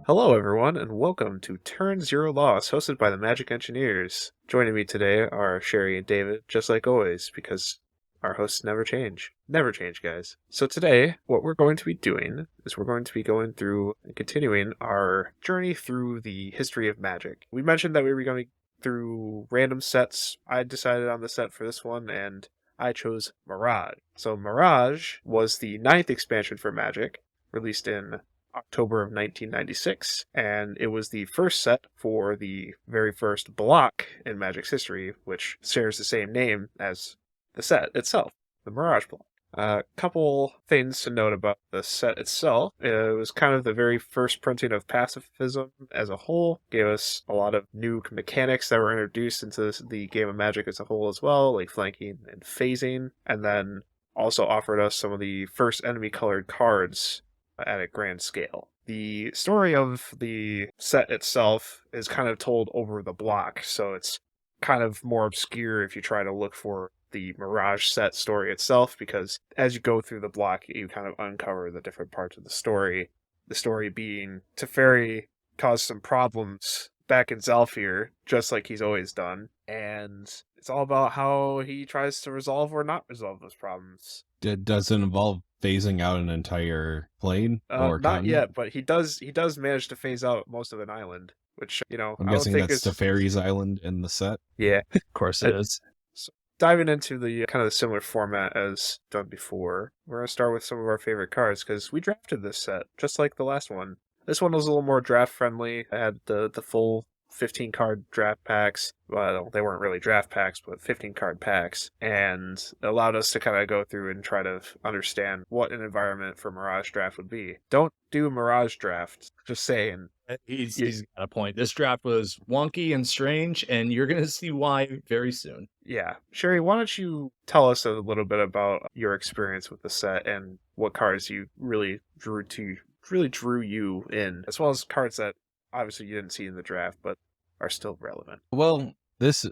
Hello, everyone, and welcome to Turn Zero Loss, hosted by the Magic Engineers. Joining me today are Sherry and David, just like always, because our hosts never change. Never change, guys. So today, what we're going to be doing is we're going to be going through and continuing our journey through the history of Magic. We mentioned that we were going through random sets. I decided on the set for this one, and I chose Mirage. So Mirage was the 9th expansion for Magic, released in October of 1996, and it was the first set for the very first block in Magic's history, which shares the same name as the set itself, the Mirage block. A couple things to note about the set itself. It was kind of the very first printing of pacifism as a whole, gave us a lot of new mechanics that were introduced into the game of Magic as a whole as well, like flanking and phasing, and then also offered us some of the first enemy colored cards at a grand scale. The story of the set itself is kind of told over the block, so it's kind of more obscure if you try to look for the Mirage set story itself, because as you go through the block, you kind of uncover the different parts of the story. The story being Teferi caused some problems back in Zalfir, just like he's always done, and it's all about how he tries to resolve or not resolve those problems. Does it involve phasing out an entire plane or Not continent? yet, but he does manage to phase out most of an island, which, I'm I don't guessing think that's is... Teferi's island in the set. Yeah. Of course it is. So diving into the kind of the similar format as done before, we're going to start with some of our favorite cards, because we drafted this set, just like the last one. This one was a little more draft friendly. It had the full 15 card draft packs. Well, they weren't really draft packs, but 15 card packs, and it allowed us to kind of go through and try to understand what an environment for Mirage Draft would be. Don't do Mirage Draft, just saying. He's got a point. This draft was wonky and strange, and you're going to see why very soon. Yeah. Sherry, why don't you tell us a little bit about your experience with the set and what cards you really drew you in, as well as cards that obviously you didn't see in the draft, but are still relevant. Well, this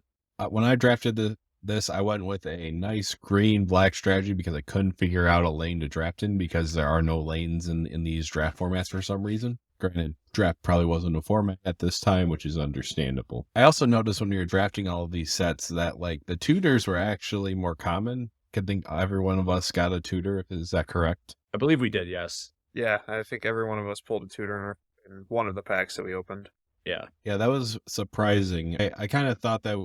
when I drafted this, I went with a nice green-black strategy because I couldn't figure out a lane to draft in because there are no lanes in these draft formats for some reason. Granted, draft probably wasn't a format at this time, which is understandable. I also noticed when we were drafting all of these sets that like the tutors were actually more common. I think every one of us got a tutor. Is that correct? I believe we did, yes. Yeah, I think every one of us pulled a tutor in one of the packs that we opened. Yeah, that was surprising. I kind of thought that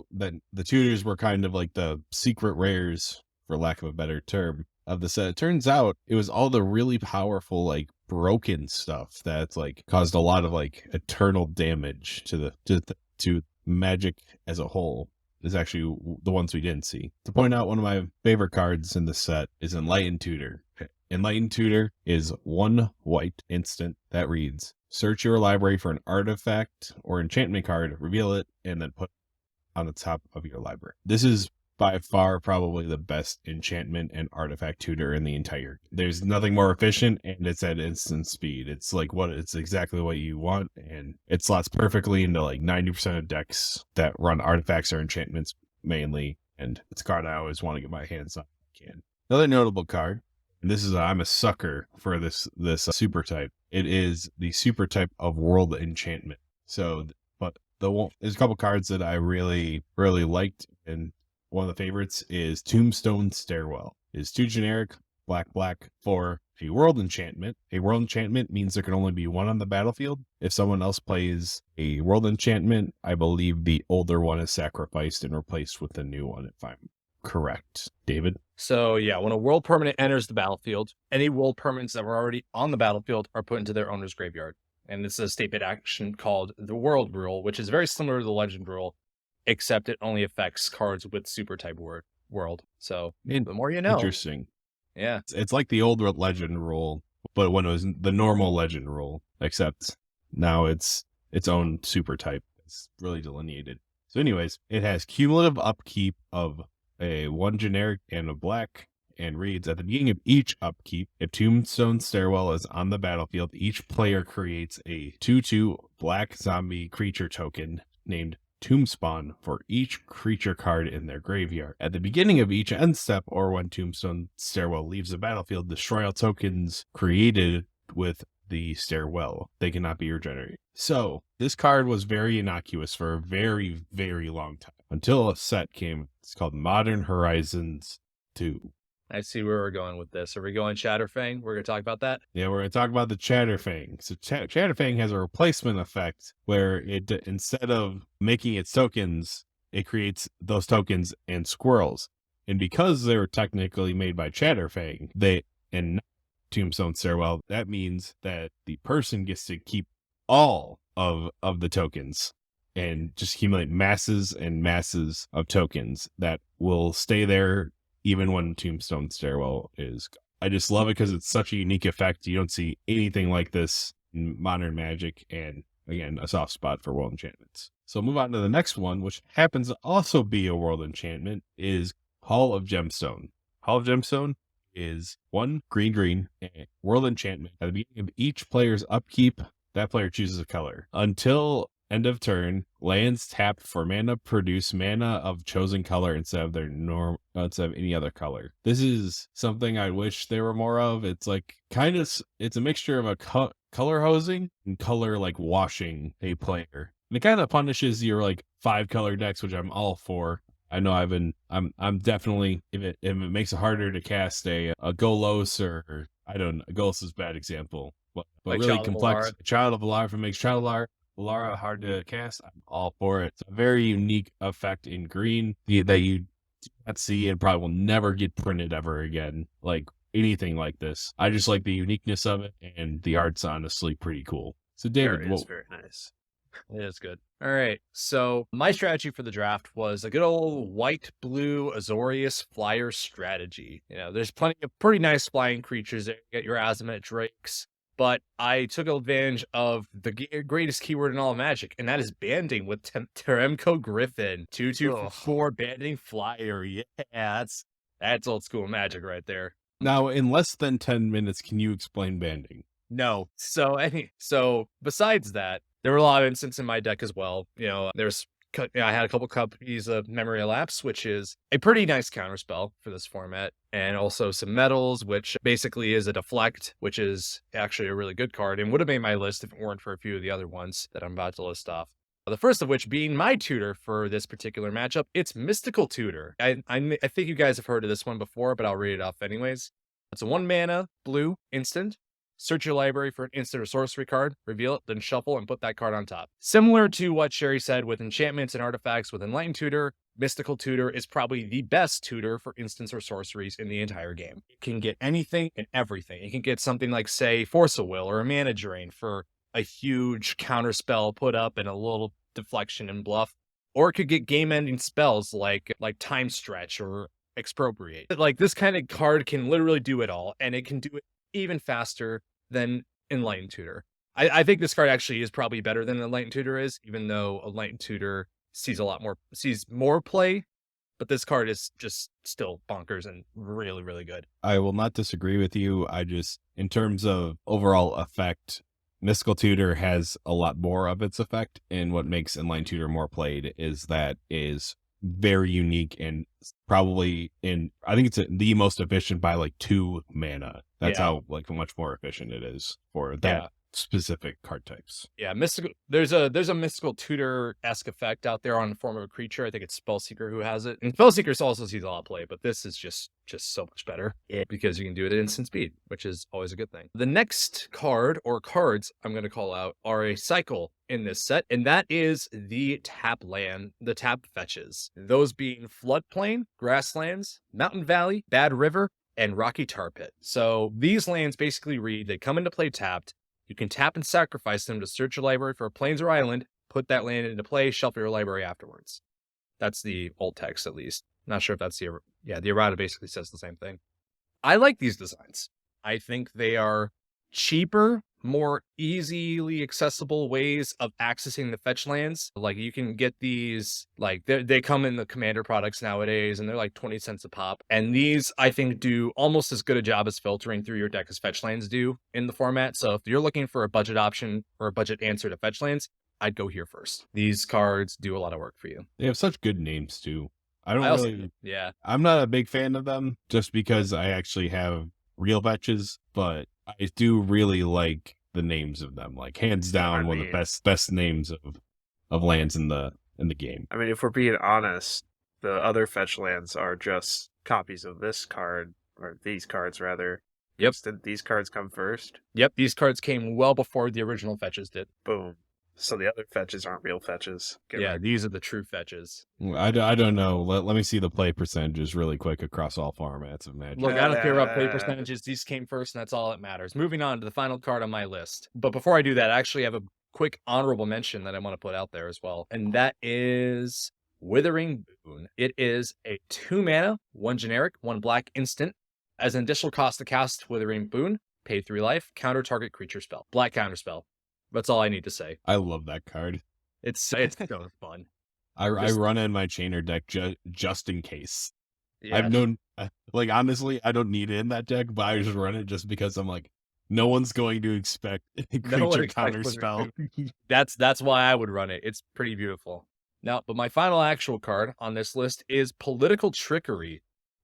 the tutors were kind of like the secret rares, for lack of a better term, of the set. It turns out it was all the really powerful, like broken stuff that's like caused a lot of like eternal damage to Magic as a whole. Is actually the ones we didn't see. To point out, one of my favorite cards in the set is Enlightened Tutor. Enlightened Tutor is 1 white instant that reads: search your library for an artifact or enchantment card, reveal it, and then put it on the top of your library. This is by far probably the best enchantment and artifact tutor in the entire. There's nothing more efficient, and it's at instant speed. It's like it's exactly what you want, and it slots perfectly into like 90% of decks that run artifacts or enchantments mainly, and it's a card I always want to get my hands on if I can. Another notable card, and this is I'm a sucker for this super type. It is the super type of World Enchantment. So, but there's a couple cards that I really liked, and one of the favorites is Tombstone Stairwell. It's 2 generic, black, for a World Enchantment. A World Enchantment means there can only be one on the battlefield. If someone else plays a World Enchantment, I believe the older one is sacrificed and replaced with the new one, if I'm correct. David? So yeah, when a world permanent enters the battlefield, any world permanents that were already on the battlefield are put into their owner's graveyard. And it's a statement action called the World Rule, which is very similar to the Legend Rule, except it only affects cards with super type world. So the more you know. Interesting. Yeah. It's like the old Legend Rule, but when it was the normal Legend Rule, except now it's its own super type. It's really delineated. So anyways, it has cumulative upkeep of a 1 generic and a black, and reads: at the beginning of each upkeep, if Tombstone Stairwell is on the battlefield, each player creates a 2/2 black zombie creature token named Tombspawn for each creature card in their graveyard. At the beginning of each end step, or when Tombstone Stairwell leaves the battlefield, destroy all tokens created with the stairwell. They cannot be regenerated. So this card was very innocuous for a very, very long time until a set came. It's called Modern Horizons 2. I see where we're going with this. Are we going Shatterfang? We're going to talk about that? Yeah, we're going to talk about the Chatterfang. So Chatterfang has a replacement effect where it, instead of making its tokens, it creates those tokens and squirrels. And because they were technically made by Chatterfang, and not Tombstone Stairwell, that means that the person gets to keep all of the tokens and just accumulate masses and masses of tokens that will stay there even when Tombstone Stairwell is. I just love it because it's such a unique effect. You don't see anything like this in modern Magic, and again, a soft spot for world enchantments. So move on to the next one, which happens to also be a world enchantment, is Hall of Gemstone. Hall of Gemstone is 1 green, world enchantment. At the beginning of each player's upkeep, that player chooses a color. Until end of turn, lands tapped for mana produce mana of chosen color instead of instead of any other color. This is something I wish there were more of. It's like it's a mixture of a color hosing and color like washing a player. And it kind of punishes your like 5 color decks, which I'm all for. I know I'm definitely, if it makes it harder to cast a Golos or I don't know, Golos is a bad example, but Like really Child of complex. Alara. Child of Alara, if it makes Child of Alara hard to cast, I'm all for it. It's a very unique effect in green that you do not see and probably will never get printed ever again. Like anything like this. I just like the uniqueness of it, and the art's honestly pretty cool. So David, It's very nice. It is good. All right. So my strategy for the draft was a good old white-blue Azorius flyer strategy. You know, there's plenty of pretty nice flying creatures there. You get your Azimuth Drakes. But I took advantage of the greatest keyword in all of Magic, and that is banding with Teremco Griffin. 2/2 for 4 banding flyer. Yeah, that's old school Magic right there. Now, in less than 10 minutes, can you explain banding? No. So besides that, there were a lot of instances in my deck as well. You know, I had a couple copies of Memory Elapse, which is a pretty nice counterspell for this format, and also some Metals, which basically is a deflect, which is actually a really good card and would have made my list if it weren't for a few of the other ones that I'm about to list off. The first of which being my tutor for this particular matchup, it's Mystical Tutor. I think you guys have heard of this one before, but I'll read it off anyways. It's a 1 mana blue instant. Search your library for an instant or sorcery card, reveal it, then shuffle and put that card on top. Similar to what Sherry said with enchantments and artifacts with Enlightened Tutor, Mystical Tutor is probably the best tutor for instants or sorceries in the entire game. It can get anything and everything. It can get something like, say, Force of Will or a Mana Drain for a huge counterspell put up and a little deflection and bluff. Or it could get game-ending spells like Time Stretch or Expropriate. Like, this kind of card can literally do it all, and it can do it even faster than Enlightened Tutor. I think this card actually is probably better than Enlightened Tutor is, even though Enlightened Tutor sees more play, but this card is just still bonkers and really, really good. I will not disagree with you. In terms of overall effect, Mystical Tutor has a lot more of its effect, and what makes Enlightened Tutor more played is that is very unique and probably I think it's the most efficient by like 2 mana. That's how like much more efficient it is for that specific card types. Yeah, mystical. There's a Mystical Tutor-esque effect out there on the form of a creature. I think it's Spellseeker who has it, and Spellseeker also sees a lot of play, but this is just so much better because you can do it at instant speed, which is always a good thing. The next card or cards I'm going to call out are a cycle in this set, and that is the tap fetches. Those being Floodplain, Grasslands, Mountain Valley, Bad River, and Rocky Tar Pit. So these lands basically read, they come into play tapped. You can tap and sacrifice them to search your library for a plains or island, put that land into play, shuffle your library afterwards. That's the alt text, at least. Not sure if that's the errata basically says the same thing. I like these designs. I think they are cheaper, more easily accessible ways of accessing the fetch lands. Like, you can get these, like, they come in the commander products nowadays, and they're like 20 cents a pop. And these, I think, do almost as good a job as filtering through your deck as fetch lands do in the format. So if you're looking for a budget option or a budget answer to fetch lands, I'd go here first. These cards do a lot of work for you. They have such good names too. I'm not a big fan of them just because I actually have real fetches, but I do really like the names of them. Like hands down, one of mean- the best names of lands in the game. I mean, if we're being honest, the other fetch lands are just copies of this card, or these cards rather. Yep. Didn't these cards come first? Yep, these cards came well before the original fetches did. Boom. So the other fetches aren't real fetches. Get Yeah, right. these are the true fetches. I don't know. Let me see the play percentages really quick across all formats of Magic. Look, I don't care about play Uh, percentages. These came first, and that's all that matters. Moving on to the final card on my list. But before I do that, I actually have a quick honorable mention that I want to put out there as well. And that is Withering Boon. It is a 2 mana, 1 generic, 1 black instant. As an additional cost to cast Withering Boon, pay 3 life, counter target creature spell. Black counter spell. That's all I need to say. I love that card. It's so fun. I Just- run in my chainer deck just in case. Yeah. I've known, like, honestly, I don't need it in that deck, but I just run it just because I'm like, no one's going to expect a No one creature expects counter Wizard spell. That's why I would run it. It's pretty beautiful. Now, but my final actual card on this list is Political Trickery.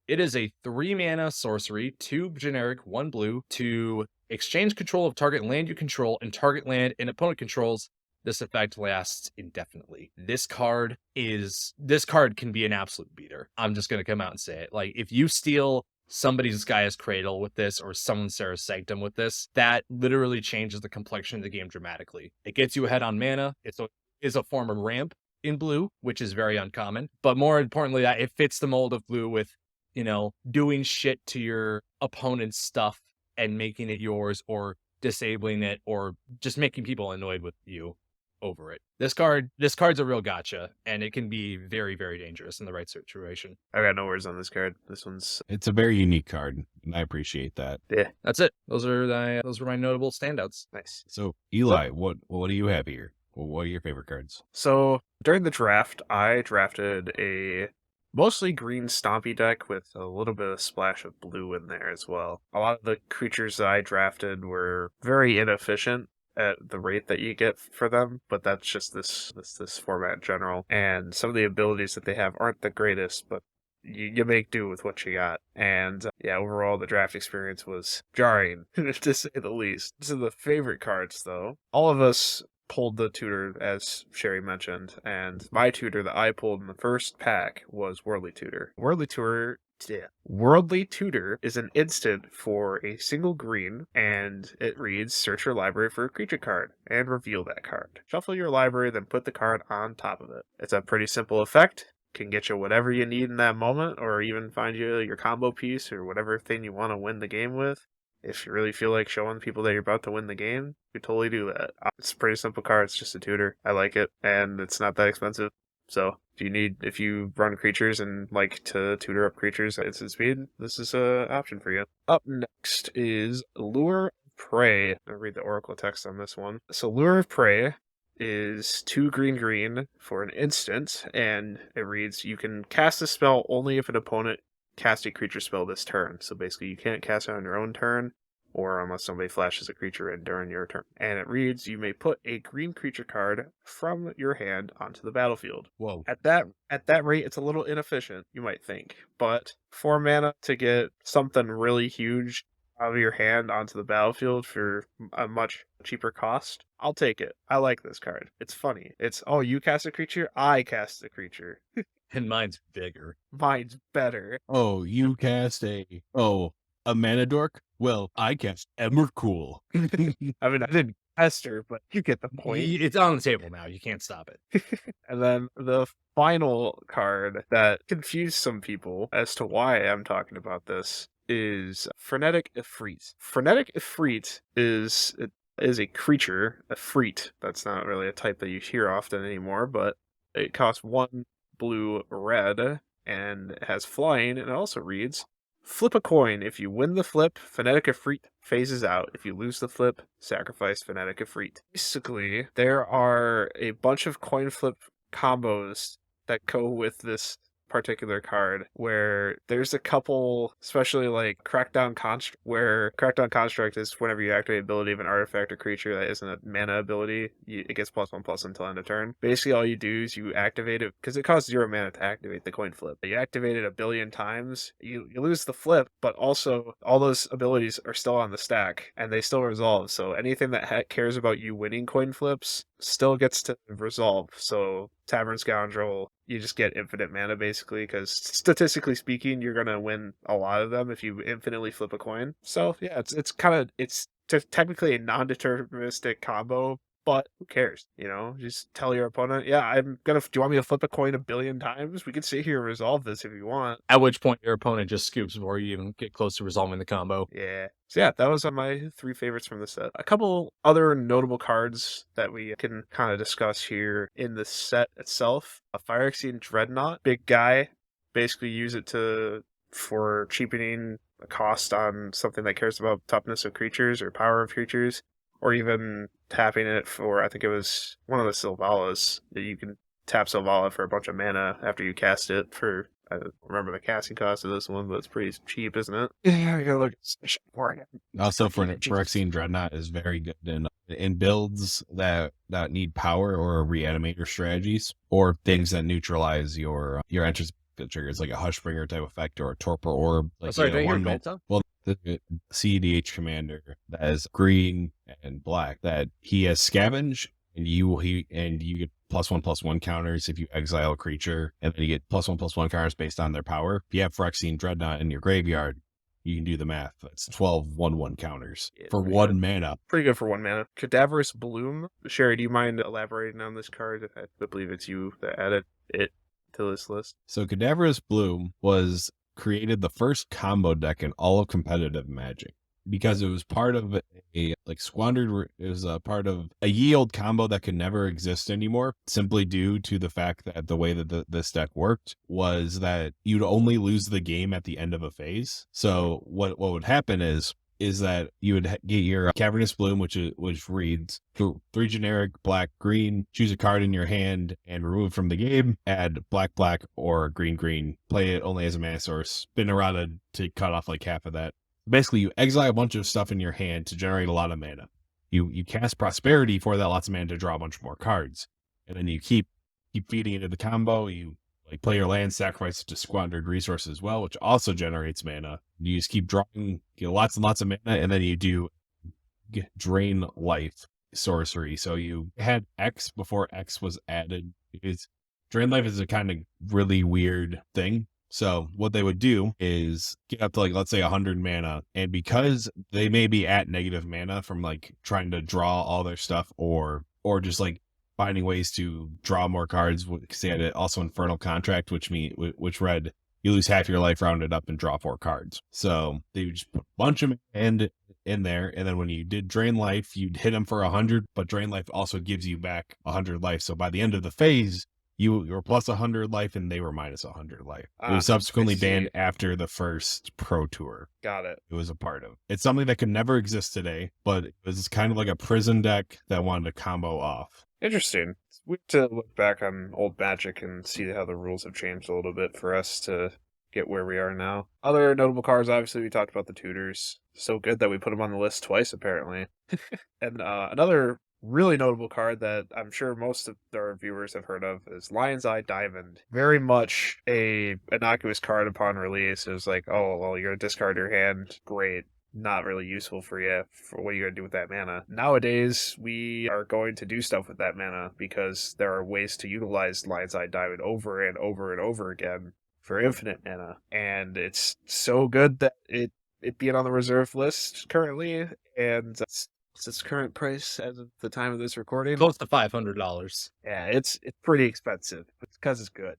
It is a 3 mana sorcery, 2 generic, 1 blue, to exchange control of target land you control and target land an opponent controls. This effect lasts indefinitely. This card can be an absolute beater. I'm just gonna come out and say it. Like, if you steal somebody's Gaia's Cradle with this or someone's Sarah's Sanctum with this, that literally changes the complexion of the game dramatically. It gets you ahead on mana. Is a form of ramp in blue, which is very uncommon. But more importantly, that it fits the mold of blue with, doing shit to your opponent's stuff and making it yours, or disabling it, or just making people annoyed with you over it. This card's a real gotcha, and it can be very, very dangerous in the right situation. I got no words on this card. This one's It's a very unique card, and I appreciate that. That's it. Those were my notable standouts. nice. So, Eli, what do you have here? What are your favorite cards? So during the draft, I drafted a mostly green stompy deck with a little bit of splash of blue in there as well. A lot of the creatures that I drafted were very inefficient at the rate that you get for them, but that's just this format in general. And some of the abilities that they have aren't the greatest, but you make do with what you got. And overall the draft experience was jarring, to say the least. These are the favorite cards, though. All of us pulled the tutor, as Sherry mentioned, and my tutor that I pulled in the first pack was Worldly Tutor. Worldly Tutor is an instant for a single green, and it reads, search your library for a creature card, and reveal that card. Shuffle your library, then put the card on top of it. It's a pretty simple effect. Can get you whatever you need in that moment, or even find you your combo piece, or whatever thing you want to win the game with. If you really feel like showing people that you're about to win the game, you totally do that. It's a pretty simple card. It's just a tutor. I like it, and it's not that expensive. So if you run creatures and like to tutor up creatures at instant speed, this is an option for you. Up next is Lure of Prey. I'll read the Oracle text on this one. So Lure of Prey is 2 green for an instant, and it reads, you can cast a spell only if an opponent cast a creature spell this turn. So basically you can't cast it on your own turn, or unless somebody flashes a creature in during your turn. And it reads, you may put a green creature card from your hand onto the battlefield. Whoa. At that rate, it's a little inefficient, you might think, but 4 mana to get something really huge out of your hand onto the battlefield for a much cheaper cost, I'll take it. I like this card. It's funny. It's, oh, you cast a creature, I cast a creature. And mine's bigger. Mine's better. Oh, you cast a mana dork? Well, I cast Emmercool. I mean, I didn't cast her, but you get the point. It's on the table now. You can't stop it. And then the final card that confused some people as to why I'm talking about this is Frenetic Ifrit. Frenetic Ifrit is a creature, Ifrit. That's not really a type that you hear often anymore, but it costs 1 blue red and it has flying, and it also reads, flip a coin. If you win the flip, Frenetic Ifrit phases out. If you lose the flip, sacrifice Frenetic Ifrit. Basically, there are a bunch of coin flip combos that go with this particular card where there's a couple, especially like Crackdown Construct, where Crackdown Construct is whenever you activate ability of an artifact or creature that isn't a mana ability, it gets +1/+1 until end of turn. Basically, all you do is you activate it because it costs 0 mana to activate the coin flip. You activate it a billion times, you lose the flip, but also all those abilities are still on the stack and they still resolve. So anything that cares about you winning coin flips still gets to resolve. So Tavern Scoundrel, you just get infinite mana basically, because statistically speaking, you're gonna win a lot of them if you infinitely flip a coin. So yeah, it's technically a non-deterministic combo, but who cares? Just tell your opponent, yeah, do you want me to flip a coin a billion times? We can sit here and resolve this if you want. At which point your opponent just scoops before you even get close to resolving the combo. Yeah. So yeah, that was on my 3 favorites from the set. A couple other notable cards that we can kind of discuss here in the set itself. A Phyrexian Dreadnought, big guy. Basically use it for cheapening a cost on something that cares about toughness of creatures or power of creatures, or even tapping it for, I think it was one of the Sylvalas, that you can tap Sylvala for a bunch of mana after you cast it for, I don't remember the casting cost of this one, but it's pretty cheap, isn't it? Yeah, I gotta look for it. Also, for Phyrexian Dreadnought is very good in builds that need power or reanimator strategies, or things that neutralize your entrance triggers, like a Hushbringer type effect or a Torpor Orb. Like, sorry, did I hear one gold tone? Well, the CEDH commander that is green and black, that he has Scavenge, and you get +1/+1 counters if you exile a creature, and then you get +1/+1 counters based on their power. If you have Phyrexian Dreadnought in your graveyard, you can do the math. That's 12 1/1 counters for 1 mana. Pretty good for 1 mana. Cadaverous Bloom. Sherry, do you mind elaborating on this card? I believe it's you that added it to this list. So Cadaverous Bloom was created the first combo deck in all of competitive Magic, because it was part of it was a part of a yield combo that could never exist anymore, simply due to the fact that the way that this deck worked was that you'd only lose the game at the end of a phase. So what would happen is that you would get your Cavernous Bloom, which reads 3 generic black green, choose a card in your hand and remove from the game, add black or green, play it only as a mana source, spin errata to cut off like half of that. Basically, you exile a bunch of stuff in your hand to generate a lot of mana. You cast Prosperity for that lots of mana to draw a bunch more cards, and then you keep feeding into the combo. You play your land, sacrifice it to squandered resources as well, which also generates mana. You just keep drawing lots and lots of mana, and then you do Drain Life sorcery. So you had X before X was added, because Drain Life is a kind of really weird thing. So what they would do is get up to let's say 100 mana, and because they may be at negative mana from trying to draw all their stuff, or just finding ways to draw more cards, because they had also Infernal Contract, which read you lose half your life rounded up and draw 4 cards. So they would just put a bunch of mana in there, and then when you did Drain Life, you'd hit them for 100, but Drain Life also gives you back 100 life. So by the end of the phase, you were plus 100 life and they were minus 100 life. It was subsequently banned after the first Pro Tour. Got it. It was a part of. It's something that could never exist today, but it was kind of like a prison deck that wanted to combo off. Interesting. It's weird to look back on old Magic and see how the rules have changed a little bit for us to get where we are now. Other notable cards, obviously, we talked about the Tutors. So good that we put them on the list twice, apparently. And another really notable card that I'm sure most of our viewers have heard of is Lion's Eye Diamond. Very much a innocuous card upon release. It was like, oh, well, you're going to discard your hand. Great. Not really useful for you. For what are you going to do with that mana? Nowadays, we are going to do stuff with that mana because there are ways to utilize Lion's Eye Diamond over and over and over again for infinite mana. And it's so good that it being on the reserve list currently, and its current price as of the time of this recording, Close to $500. Yeah, it's pretty expensive. It's because it's good.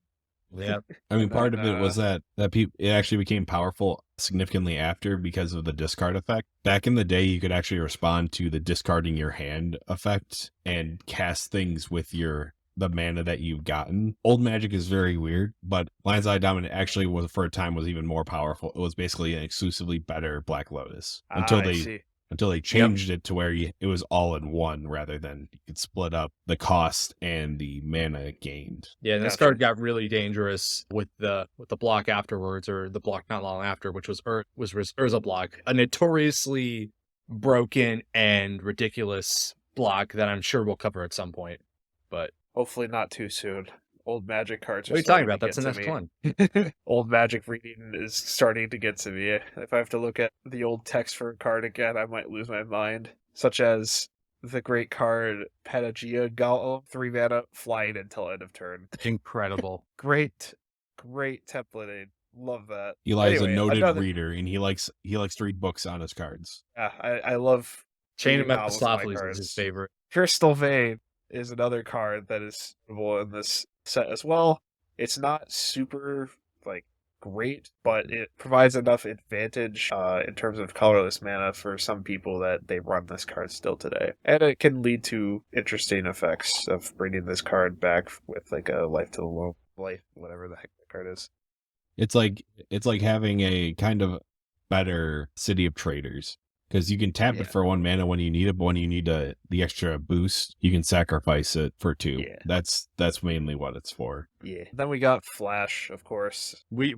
Yeah. I mean, part of it was that it actually became powerful significantly after because of the discard effect. Back in the day, you could actually respond to the discarding your hand effect and cast things with the mana that you've gotten. Old Magic is very weird, but Lion's Eye Diamond actually was, for a time, was even more powerful. It was basically an exclusively better Black Lotus until they until they changed it to where it was all in one rather than you could split up the cost and the mana gained. Yeah, and this Gotcha. card got really dangerous with the block afterwards, or the block not long after, which was Urza block, a notoriously broken and ridiculous block that I'm sure we'll cover at some point. But Hopefully not too soon. Old Magic cards. what are you talking about? That's the next one. Old Magic reading is starting to get to me. If I have to look at the old text for a card again, I might lose my mind. Such as the great card Patagia Golem, 3 mana, flying until end of turn. Incredible. Great templating. Love that. Eli's Anyway, a noted another- reader, and he likes to read books on his cards. Yeah, I love Chain of reading novels on my Mephistopheles is cards. his favorite. Crystal Vein is another card that is notable in this set as well. It's not super great, but it provides enough advantage in terms of colorless mana for some people that they run this card still today. And it can lead to interesting effects of bringing this card back with a life to the low life, whatever the heck that card is. It's like having a kind of better City of Traders, because you can tap Yeah. it for 1 mana when you need it, but when you need the extra boost, you can sacrifice it for 2. Yeah. That's mainly what it's for. Yeah. Then we got Flash, of course. We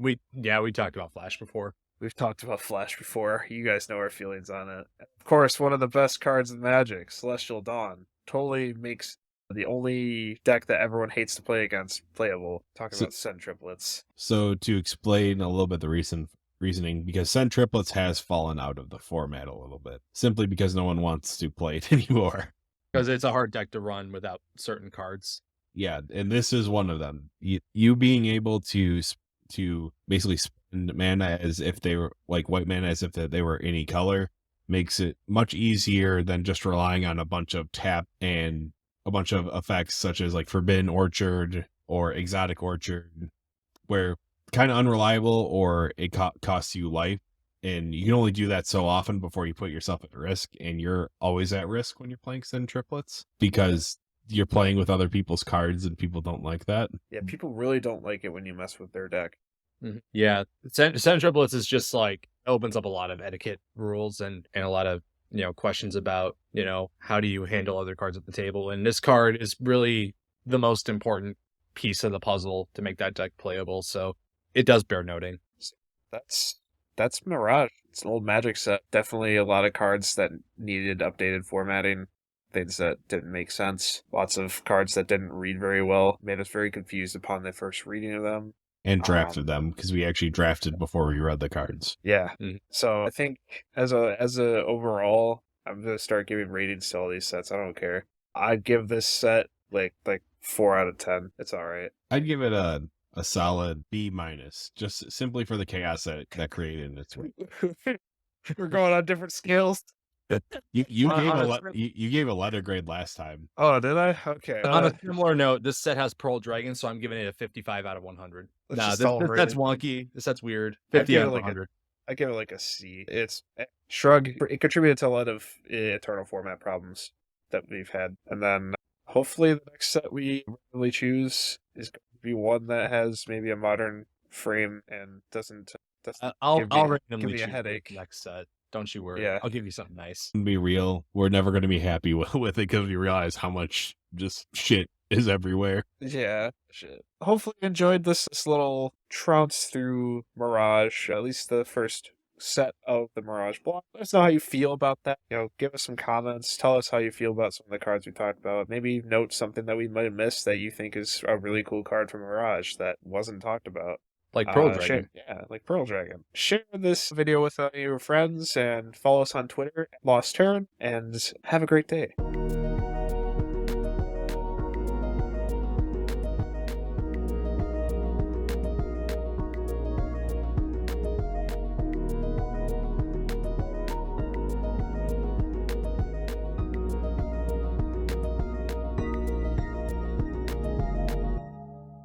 talked about Flash before. We've talked about Flash before. You guys know our feelings on it. Of course, one of the best cards in Magic, Celestial Dawn, totally makes the only deck that everyone hates to play against playable. Talking So- about Send Triplets. So to explain a little bit the reasoning, because Send Triplets has fallen out of the format a little bit, simply because no one wants to play it anymore. Because it's a hard deck to run without certain cards. Yeah, and this is one of them. You being able to basically spend mana as if they were white mana as if they were any color makes it much easier than just relying on a bunch of tap and a bunch of effects such as Forbidden Orchard or Exotic Orchard, where kind of unreliable or it costs you life, and you can only do that so often before you put yourself at risk, and you're always at risk when you're playing Send Triplets because you're playing with other people's cards and people don't like that. Yeah, people really don't like it when you mess with their deck. Yeah, Send Triplets is just opens up a lot of etiquette rules and a lot of questions about how do you handle other cards at the table, and this card is really the most important piece of the puzzle to make that deck playable. So it does bear noting. That's Mirage. It's an old Magic set. Definitely a lot of cards that needed updated formatting. Things that didn't make sense. Lots of cards that didn't read very well. Made us very confused upon the first reading of them. And drafted them, because we actually drafted before we read the cards. Yeah. Mhm. So I think as a overall, I'm gonna start giving ratings to all these sets. I don't care. I'd give this set like 4 out of 10. It's all right. I'd give it a solid B minus, just simply for the chaos that created its way. We're going on different scales. You On you gave a letter grade last time. Oh, did I? Okay. On a similar note, this set has Pearl Dragon, so I'm giving it a 55 out of 100. Let's Nah, just this all rate set's it. wonky. This set's weird. I'd 50 give out it of like a 100. I give it a C. It's Shrug. It contributed to a lot of Eternal format problems that we've had, and then hopefully the next set we randomly choose is going to be one that has maybe a modern frame and doesn't I'll give me a randomly choose the headache. next set. Don't you worry. Yeah. I'll give you something nice. To be real, we're never going to be happy with it because we realize how much just shit is everywhere. Yeah, shit. Hopefully you enjoyed this little trounce through Mirage, at least the first set of the Mirage block. Let us know how you feel about that. Give us some comments. Tell us how you feel about some of the cards we talked about. Maybe note something that we might have missed that you think is a really cool card from Mirage that wasn't talked about. Like Pearl Share- Dragon. yeah, like Pearl Dragon. Share this video with your friends and follow us on Twitter, Lost Turn, and have a great day.